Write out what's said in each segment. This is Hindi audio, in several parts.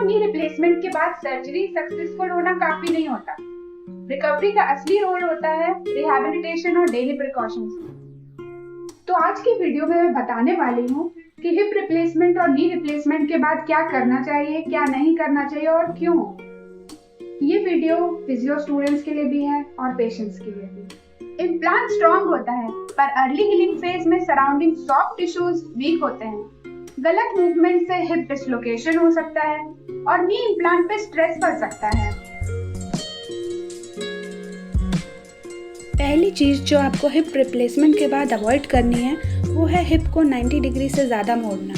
नी रिप्लेसमेंट के बाद सर्जरी सक्सेसफुल होना काफी नहीं होता। रिकवरी का असली रोल होता है रिहैबिलिटेशन और डेली प्रिकॉशंस। तो आज की वीडियो में मैं बताने वाली हूँ कि हिप रिप्लेसमेंट और नी रिप्लेसमेंट के बाद क्या करना चाहिए, क्या नहीं करना चाहिए और क्यों। ये वीडियो फिजियो स्टूडेंट्स के लिए भी है और पेशेंट्स के लिए भी। इम्प्लांट स्ट्रॉन्ग होता है पर अर्ली हीलिंग फेज में सराउंडिंग सॉफ्ट टिश्यूज वीक होते हैं। गलत मूवमेंट से हिप डिसलोकेशन हो सकता है और नी इम्प्लांट पे स्ट्रेस पड़ सकता है। पहली चीज़ जो आपको हिप रिप्लेसमेंट के बाद अवॉइड करनी है वो है हिप को 90 डिग्री से ज़्यादा मोड़ना।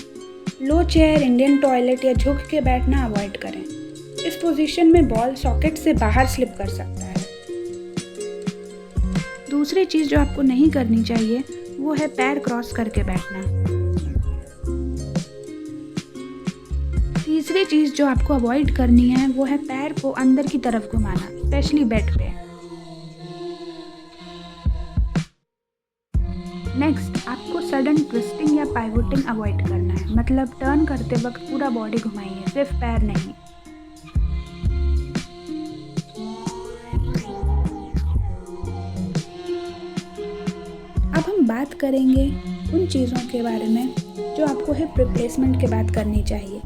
लो चेयर, इंडियन टॉयलेट या झुक के बैठना अवॉइड करें। इस पोजीशन में बॉल सॉकेट से बाहर स्लिप कर सकता है। दूसरी चीज़ जो आपको नहीं करनी चाहिए वो है पैर क्रॉस करके बैठना। तीसरी चीज़ जो आपको अवॉइड करनी है वो है पैर को अंदर की तरफ घुमाना, स्पेशली बेड पे। नेक्स्ट, आपको सडन ट्विस्टिंग या पाइवोटिंग अवॉइड करना है, मतलब टर्न करते वक्त पूरा बॉडी घुमाइए, सिर्फ पैर नहीं। अब हम बात करेंगे उन चीज़ों के बारे में जो आपको हिप रिप्लेसमेंट के बाद करनी चाहिए,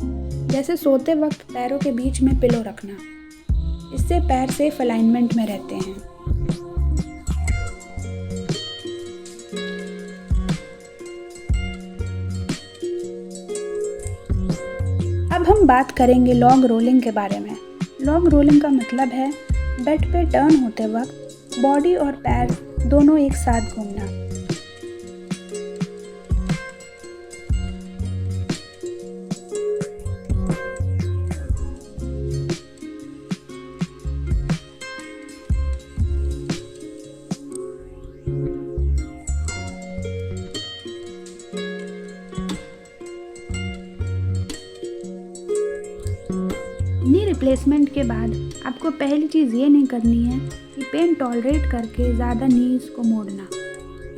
जैसे सोते वक्त पैरों के बीच में पिलो रखना। इससे पैर सेफ अलाइनमेंट में रहते हैं। अब हम बात करेंगे लॉन्ग रोलिंग के बारे में। लॉन्ग रोलिंग का मतलब है बेड पे टर्न होते वक्त बॉडी और पैर दोनों एक साथ घूमना। नी रिप्लेसमेंट के बाद आपको पहली चीज़ ये नहीं करनी है कि पेन टॉलरेट करके ज़्यादा नीज को मोड़ना।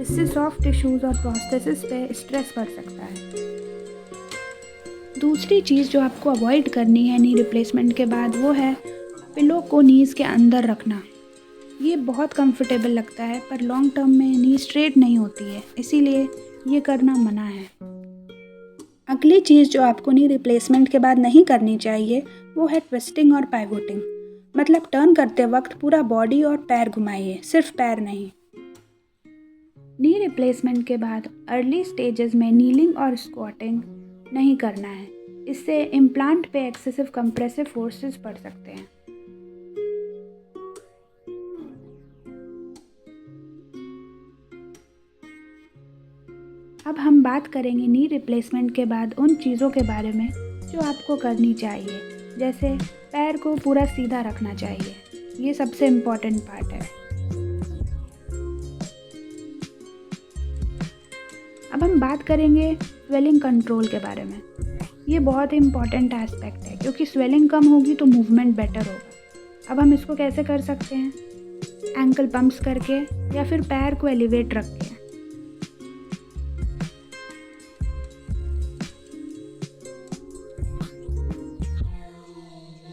इससे सॉफ्ट टिश्यूज़ और प्रोस्थेसिस पे स्ट्रेस पड़ सकता है। दूसरी चीज़ जो आपको अवॉइड करनी है नी रिप्लेसमेंट के बाद वो है पिलो को नीज के अंदर रखना। ये बहुत कंफर्टेबल लगता है पर लॉन्ग टर्म में नी स्ट्रेट नहीं होती है, इसीलिए ये करना मना है। अगली चीज़ जो आपको नी रिप्लेसमेंट के बाद नहीं करनी चाहिए वो है ट्विस्टिंग और पाइवोटिंग, मतलब टर्न करते वक्त पूरा बॉडी और पैर घुमाइए, सिर्फ पैर नहीं। नी रिप्लेसमेंट के बाद अर्ली स्टेजेस में नीलिंग और स्क्वाटिंग नहीं करना है, इससे इम्प्लांट पे एक्सेसिव कंप्रेसिव फोर्सेस पड़ सकते हैं। अब हम बात करेंगे नी रिप्लेसमेंट के बाद उन चीज़ों के बारे में जो आपको करनी चाहिए, जैसे पैर को पूरा सीधा रखना चाहिए, ये सबसे इम्पॉर्टेंट पार्ट है। अब हम बात करेंगे स्वेलिंग कंट्रोल के बारे में। ये बहुत ही इम्पॉर्टेंट एस्पेक्ट है क्योंकि स्वेलिंग कम होगी तो मूवमेंट बेटर होगा। अब हम इसको कैसे कर सकते हैं? एंकल पंप्स करके या फिर पैर को एलिवेट रख के।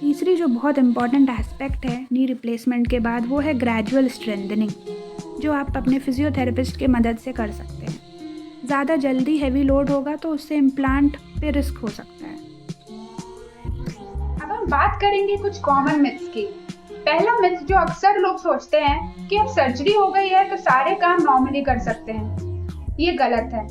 तीसरी जो बहुत इम्पॉर्टेंट एस्पेक्ट है नी रिप्लेसमेंट के बाद वो है ग्रेजुअल स्ट्रेंथनिंग, जो आप अपने फिजियोथेरेपिस्ट के मदद से कर सकते हैं। ज़्यादा जल्दी हैवी लोड होगा तो उससे इम्प्लांट पे रिस्क हो सकता है। अब हम बात करेंगे कुछ कॉमन मिथ्स की। पहला मिथ जो अक्सर लोग सोचते हैं कि अब सर्जरी हो गई है तो सारे काम नॉर्मली कर सकते हैं, ये गलत है।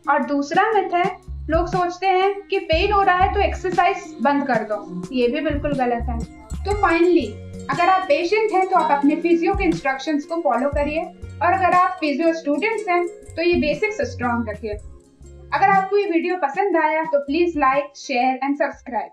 और दूसरा मिथ है लोग सोचते हैं कि पेन हो रहा है तो एक्सरसाइज बंद कर दो, ये भी बिल्कुल गलत है। तो फाइनली, अगर आप पेशेंट हैं तो आप अपने फिजियो के इंस्ट्रक्शंस को फॉलो करिए और अगर आप फिजियो स्टूडेंट्स हैं तो ये बेसिक्स स्ट्रॉन्ग रखिए। अगर आपको ये वीडियो पसंद आया तो please like, share and subscribe.